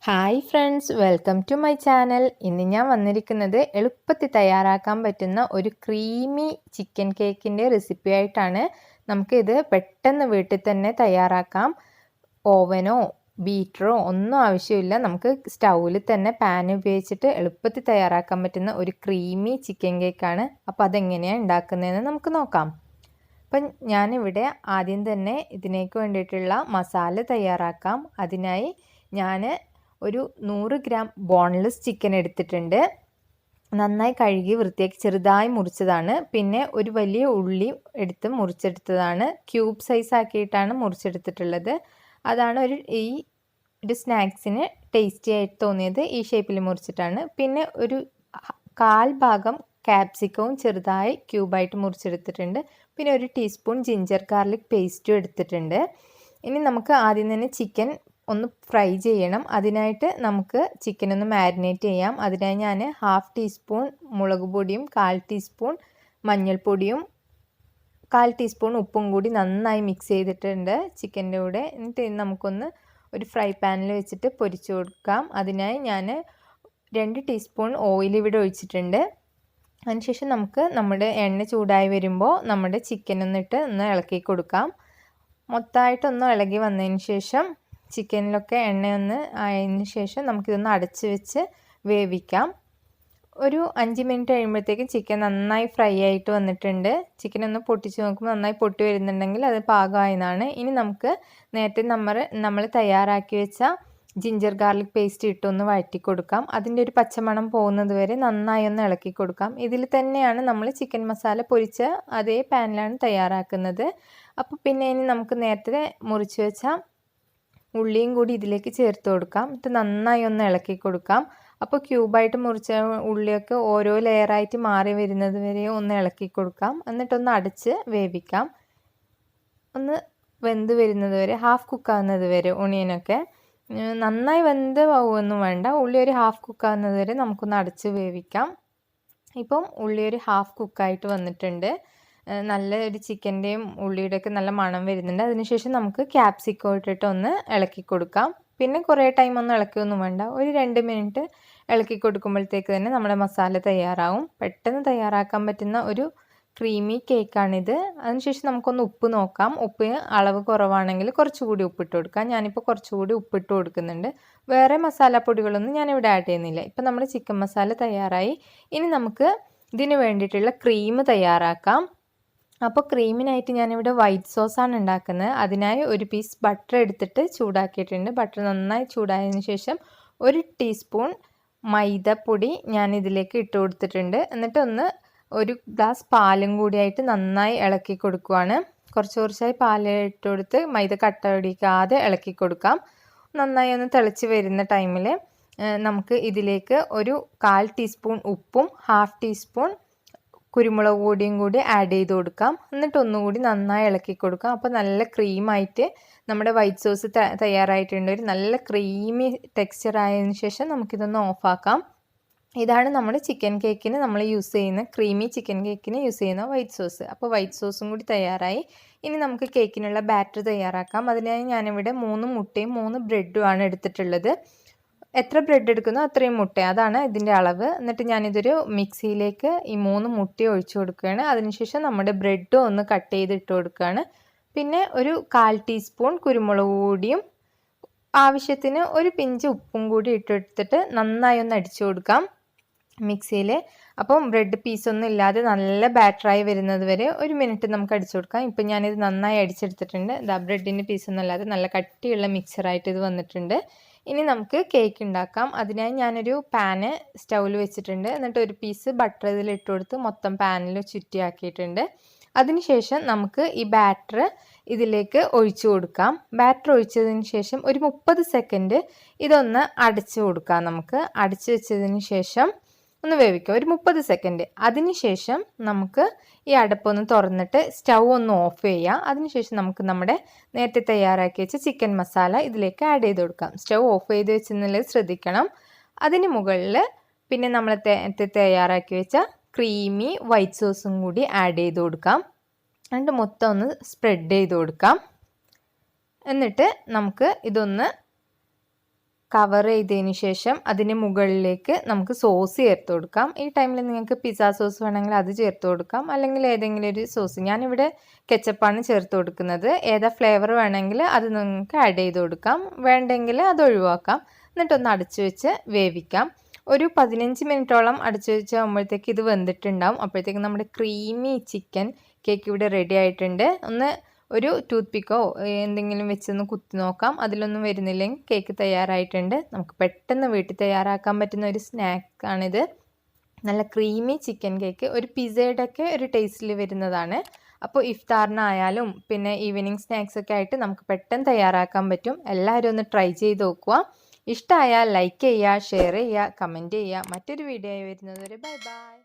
Hi friends, welcome to my channel. ഇന്ന് ഞാൻ വന്നിരിക്കുന്നത് എളുപ്പത്തിൽ തയ്യാറാക്കാൻ പറ്റുന്ന ഒരു ക്രീമി ചിക്കൻ കേക്കിൻ്റെ റെസിപ്പി ആയിട്ടാണ്. നമുക്കിത് പെട്ടെന്ന് വീട്ടിൽ തന്നെ തയ്യാറാക്കാം. ഓവനോ ബീറ്ററോ ഒന്നും ആവശ്യമില്ല. നമുക്ക് സ്റ്റൗവിൽ തന്നെ പാൻ ഉപയോഗിച്ചിട്ട് എളുപ്പത്തിൽ തയ്യാറാക്കാൻ പറ്റുന്ന ഒരു ക്രീമി ചിക്കൻ കേക്കാണ്. അപ്പോൾ അതെങ്ങനെയാണ് ഉണ്ടാക്കുന്നതെന്ന് നമുക്ക് നോക്കാം. അപ്പം ഞാനിവിടെ ആദ്യം തന്നെ ഇതിനേക്ക് വേണ്ടിയിട്ടുള്ള മസാല തയ്യാറാക്കാം. അതിനായി ഞാൻ ഒരു 100 ഗ്രാം ബോൺലെസ് ചിക്കൻ എടുത്തിട്ടുണ്ട്. നന്നായി കഴുകി വൃത്തിയാക്കി ചെറുതായി മുറിച്ചതാണ്. പിന്നെ ഒരു വലിയ ഉള്ളി എടുത്ത് മുറിച്ചെടുത്തതാണ്. ക്യൂബ് സൈസ് ആക്കിയിട്ടാണ് മുറിച്ചെടുത്തിട്ടുള്ളത്. അതാണ് ഒരു സ്നാക്സിന് ടേസ്റ്റി ആയിട്ട് തോന്നിയത്. ഈ ഷേപ്പിൽ മുറിച്ചിട്ടാണ്. പിന്നെ ഒരു 1/4 ഭാഗം capsicum ചെറുതായി ക്യൂബായിട്ട് മുറിച്ചെടുത്തിട്ടുണ്ട്. പിന്നെ ഒരു ടീസ്പൂൺ ജിഞ്ചർ ഗാർലിക് പേസ്റ്റും എടുത്തിട്ടുണ്ട്. ഇനി നമുക്ക് ആദ്യം തന്നെ ചിക്കൻ ഒന്ന് ഫ്രൈ ചെയ്യണം. അതിനായിട്ട് നമുക്ക് ചിക്കൻ ഒന്ന് മാരിനേറ്റ് ചെയ്യാം. അതിനായി ഞാൻ 1/2 ടീസ്പൂൺ മുളക് പൊടിയും 1/4 ടീസ്പൂൺ മഞ്ഞൾപ്പൊടിയും 1/4 ടീസ്പൂൺ ഉപ്പും കൂടി നന്നായി മിക്സ് ചെയ്തിട്ടുണ്ട് ചിക്കൻ്റെ കൂടെ. എന്നിട്ട് നമുക്കൊന്ന് ഒരു ഫ്രൈ പാനിൽ വെച്ചിട്ട് പൊരിച്ചു കൊടുക്കാം. അതിനായി ഞാൻ 2 ടീസ്പൂൺ ഓയിൽ ഇവിടെ ഒഴിച്ചിട്ടുണ്ട്. അതിനുശേഷം നമുക്ക് നമ്മുടെ എണ്ണ ചൂടായി വരുമ്പോൾ നമ്മുടെ ചിക്കൻ ഒന്ന് ഇളക്കി കൊടുക്കാം. മൊത്തമായിട്ടൊന്ന് ഇളകി വന്നതിന് ശേഷം ചിക്കനിലൊക്കെ എണ്ണയൊന്ന് ആയതിന് ശേഷം നമുക്കിതൊന്ന് അടച്ച് വെച്ച് വേവിക്കാം. ഒരു 5 മിനിറ്റ് കഴിയുമ്പോഴത്തേക്കും ചിക്കൻ നന്നായി ഫ്രൈ ആയിട്ട് വന്നിട്ടുണ്ട്. ചിക്കൻ ഒന്ന് പൊട്ടിച്ച് നോക്കുമ്പോൾ നന്നായി പൊട്ടി വരുന്നുണ്ടെങ്കിൽ അത് പാകമായെന്നാണ്. ഇനി നമുക്ക് നേരത്തെ നമ്മൾ തയ്യാറാക്കി വെച്ച ജിഞ്ചർ ഗാർലിക് പേസ്റ്റ് ഇട്ടൊന്ന് വഴറ്റി കൊടുക്കാം. അതിൻ്റെ ഒരു പച്ചമണം പോകുന്നത് വരെ നന്നായി ഒന്ന് ഇളക്കി കൊടുക്കാം. ഇതിൽ തന്നെയാണ് നമ്മൾ ചിക്കൻ മസാല പൊരിച്ച അതേ പാനിലാണ് തയ്യാറാക്കുന്നത്. അപ്പോൾ പിന്നെ ഇനി നമുക്ക് നേരത്തെ മുറിച്ച് വെച്ച ഉള്ളിയും കൂടി ഇതിലേക്ക് ചേർത്ത് കൊടുക്കാം. ഇത് നന്നായി ഒന്ന് ഇളക്കി കൊടുക്കാം. അപ്പോൾ ക്യൂബായിട്ട് മുറിച്ച ഉള്ളിയൊക്കെ ഓരോ ലെയറായിട്ട് മാറി വരുന്നത് വരെ ഒന്ന് ഇളക്കി കൊടുക്കാം. എന്നിട്ടൊന്ന് അടച്ച് വേവിക്കാം. ഒന്ന് വെന്ത് വരുന്നത് വരെ, ഹാഫ് കുക്കാവുന്നത് വരെ. ഒണിയനൊക്കെ നന്നായി വെന്ത് പോവുകയൊന്നും വേണ്ട. ഉള്ളി ഒരു ഹാഫ് കുക്കാവുന്നത് വരെ നമുക്കൊന്ന് അടച്ച് വേവിക്കാം. ഇപ്പം ഉള്ളി ഒരു ഹാഫ് കുക്കായിട്ട് വന്നിട്ടുണ്ട്. നല്ല ഒരു ചിക്കൻ്റെയും ഉള്ളിയുടെയൊക്കെ നല്ല മണം വരുന്നുണ്ട്. അതിനുശേഷം നമുക്ക് ക്യാപ്സിക്കം ഇട്ടിട്ട് ഒന്ന് ഇളക്കി കൊടുക്കാം. പിന്നെ കുറേ ടൈം ഒന്നും ഇളക്കിയൊന്നും വേണ്ട. ഒരു 2 മിനിറ്റ് ഇളക്കി കൊടുക്കുമ്പോഴത്തേക്ക് തന്നെ നമ്മുടെ മസാല തയ്യാറാവും. പെട്ടെന്ന് തയ്യാറാക്കാൻ പറ്റുന്ന ഒരു ക്രീമി കേക്കാണിത്. അതിനുശേഷം നമുക്കൊന്ന് ഉപ്പ് നോക്കാം. ഉപ്പിന് അളവ് കുറവാണെങ്കിൽ കുറച്ചുകൂടി ഉപ്പിട്ട് കൊടുക്കാം. ഞാനിപ്പോൾ കുറച്ചുകൂടി ഉപ്പിട്ട് കൊടുക്കുന്നുണ്ട്. വേറെ മസാലപ്പൊടികളൊന്നും ഞാനിവിടെ ആഡ് ചെയ്യുന്നില്ല. ഇപ്പം നമ്മുടെ ചിക്കൻ മസാല തയ്യാറായി. ഇനി നമുക്ക് ഇതിന് വേണ്ടിയിട്ടുള്ള ക്രീം തയ്യാറാക്കാം. അപ്പോൾ ക്രീമിനായിട്ട് ഞാനിവിടെ വൈറ്റ് സോസാണ് ഉണ്ടാക്കുന്നത്. അതിനായി ഒരു പീസ് ബട്ടർ എടുത്തിട്ട് ചൂടാക്കിയിട്ടുണ്ട്. ബട്ടർ നന്നായി ചൂടായതിനു ശേഷം 1 ടീസ്പൂൺ മൈദപ്പൊടി ഞാൻ ഇതിലേക്ക് ഇട്ട് കൊടുത്തിട്ടുണ്ട്. എന്നിട്ട് ഒരു ഗ്ലാസ് പാലും കൂടിയായിട്ട് നന്നായി ഇളക്കി കൊടുക്കുവാണ്. കുറച്ചായി പാൽ ഇട്ട് കൊടുത്ത് മൈദ കട്ട പിടിക്കാതെ ഇളക്കി കൊടുക്കാം. നന്നായി ഒന്ന് തിളച്ച് വരുന്ന ടൈമിൽ നമുക്ക് ഇതിലേക്ക് ഒരു 1/4 ടീസ്പൂൺ ഉപ്പും 1/2 ടീസ്പൂൺ കുരുമുളക് പൊടിയും കൂടി ആഡ് ചെയ്ത് കൊടുക്കാം. എന്നിട്ട് ഒന്നുകൂടി നന്നായി ഇളക്കി കൊടുക്കാം. അപ്പോൾ നല്ല ക്രീമായിട്ട് നമ്മുടെ വൈറ്റ് സോസ് തയ്യാറായിട്ടുണ്ട്. ഒരു നല്ല ക്രീമി ടെക്സ്ചർ ആയതിനു ശേഷം നമുക്കിതൊന്ന് ഓഫാക്കാം. ഇതാണ് നമ്മുടെ ചിക്കൻ കേക്കിന് നമ്മൾ യൂസ് ചെയ്യുന്ന ക്രീമി ചിക്കൻ കേക്കിന് യൂസ് ചെയ്യുന്ന വൈറ്റ് സോസ്. അപ്പോൾ വൈറ്റ് സോസും കൂടി തയ്യാറായി. ഇനി നമുക്ക് കേക്കിനുള്ള ബാറ്റർ തയ്യാറാക്കാം. അതിനായി ഞാനിവിടെ 3 മുട്ടയും 3 ബ്രെഡുമാണ് എടുത്തിട്ടുള്ളത്. എത്ര ബ്രെഡ് എടുക്കുന്നോ അത്രയും മുട്ട, അതാണ് ഇതിൻ്റെ അളവ്. എന്നിട്ട് ഞാനിതൊരു മിക്സിയിലേക്ക് ഈ 3 മുട്ട ഒഴിച്ചു കൊടുക്കുകയാണ്. അതിനുശേഷം നമ്മുടെ ബ്രെഡും ഒന്ന് കട്ട് ചെയ്ത് ഇട്ട് കൊടുക്കുകയാണ്. പിന്നെ ഒരു 1/4 ടീസ്പൂൺ കുരുമുളക് പൊടിയും ആവശ്യത്തിന് ഒരു പിഞ്ച് ഉപ്പും കൂടി ഇട്ടെടുത്തിട്ട് നന്നായി ഒന്ന് അടിച്ചു കൊടുക്കാം മിക്സിയിൽ. അപ്പം ബ്രെഡ് പീസൊന്നും ഇല്ലാതെ നല്ല ബാറ്ററായി വരുന്നത് വരെ 1 മിനിറ്റ് നമുക്ക് അടിച്ചു കൊടുക്കാം. ഇപ്പം ഞാനിത് നന്നായി അടിച്ചെടുത്തിട്ടുണ്ട്. ഇതാ ബ്രെഡിൻ്റെ പീസൊന്നും ഇല്ലാതെ നല്ല കട്ടിയുള്ള മിക്സറായിട്ട് ഇത് വന്നിട്ടുണ്ട്. ഇനി നമുക്ക് കേക്ക് ഉണ്ടാക്കാം. അതിനായി ഞാനൊരു പാന് സ്റ്റൗവിൽ വെച്ചിട്ടുണ്ട്. എന്നിട്ട് ഒരു പീസ് ബട്ടർ ഇതിൽ ഇട്ട് കൊടുത്ത് മൊത്തം പാനിൽ ചുറ്റിയാക്കിയിട്ടുണ്ട്. അതിനുശേഷം നമുക്ക് ഈ ബാറ്റർ ഇതിലേക്ക് ഒഴിച്ചു കൊടുക്കാം. ബാറ്റർ ഒഴിച്ചതിന് ശേഷം ഒരു 30 സെക്കൻഡ് ഇതൊന്ന് അടച്ചു കൊടുക്കാം. നമുക്ക് അടച്ചു വെച്ചതിന് ശേഷം ഒന്ന് വേവിക്കാം ഒരു 30 സെക്കൻഡ്. അതിനുശേഷം നമുക്ക് ഈ അടപ്പൊന്ന് തുറന്നിട്ട് സ്റ്റൗ ഒന്ന് ഓഫ് ചെയ്യാം. അതിനുശേഷം നമുക്ക് നമ്മുടെ നേരത്തെ തയ്യാറാക്കി വെച്ച ചിക്കൻ മസാല ഇതിലേക്ക് ആഡ് ചെയ്ത് കൊടുക്കാം. സ്റ്റൗ ഓഫ് ചെയ്ത് വെച്ചെന്നുള്ളത് ശ്രദ്ധിക്കണം. അതിന് മുകളിൽ പിന്നെ നമ്മൾ നേരത്തെ തയ്യാറാക്കി വെച്ച ക്രീമി വൈറ്റ് സോസും കൂടി ആഡ് ചെയ്ത് കൊടുക്കാം. എന്നിട്ട് മൊത്തം ഒന്ന് സ്പ്രെഡ് ചെയ്ത് കൊടുക്കാം. എന്നിട്ട് നമുക്ക് ഇതൊന്ന് കവർ ചെയ്തതിന് ശേഷം അതിന് മുകളിലേക്ക് നമുക്ക് സോസ് ചേർത്ത് കൊടുക്കാം. ഈ ടൈമിൽ നിങ്ങൾക്ക് പിസ്സ സോസ് വേണമെങ്കിൽ അത് ചേർത്ത് കൊടുക്കാം, അല്ലെങ്കിൽ ഏതെങ്കിലും ഒരു സോസ്. ഞാനിവിടെ കെച്ചപ്പാണ് ചേർത്ത് കൊടുക്കുന്നത്. ഏതാ ഫ്ലേവർ വേണമെങ്കിൽ അത് നിങ്ങൾക്ക് ആഡ് ചെയ്ത് കൊടുക്കാം, വേണ്ടെങ്കിൽ അത് ഒഴിവാക്കാം. എന്നിട്ടൊന്ന് അടച്ചു വെച്ച് വേവിക്കാം. ഒരു 15 മിനിറ്റോളം അടച്ചു വെച്ചാകുമ്പോഴത്തേക്ക് ഇത് വെന്തിട്ടുണ്ടാവും. അപ്പോഴത്തേക്ക് നമ്മുടെ ക്രീമി ചിക്കൻ കേക്ക് ഇവിടെ റെഡി ആയിട്ടുണ്ട്. ഒരു ടൂത്ത് പിക്കോ എന്തെങ്കിലും വെച്ചൊന്ന് കുത്തി നോക്കാം. അതിലൊന്നും വരുന്നില്ലെങ്കിൽ കേക്ക് തയ്യാറായിട്ടുണ്ട്. നമുക്ക് പെട്ടെന്ന് വീട്ടിൽ തയ്യാറാക്കാൻ പറ്റുന്ന ഒരു സ്നാക്കാണിത്. നല്ല ക്രീമി ചിക്കൻ കേക്ക്, ഒരു പിസ്സയുടെ ഒക്കെ ഒരു ടേസ്റ്റിൽ വരുന്നതാണ്. അപ്പോൾ ഇഫ്താറിനായാലും പിന്നെ ഈവനിങ് സ്നാക്സ് ഒക്കെ ആയിട്ട് നമുക്ക് പെട്ടെന്ന് തയ്യാറാക്കാൻ പറ്റും. എല്ലാവരും ഒന്ന് ട്രൈ ചെയ്ത് നോക്കുക. ഇഷ്ടമായാൽ ലൈക്ക് ചെയ്യുക, ഷെയർ ചെയ്യുക, കമൻറ്റ് ചെയ്യുക. മറ്റൊരു വീഡിയോ ആയി വരുന്നത് വരെ ബൈ ബൈ.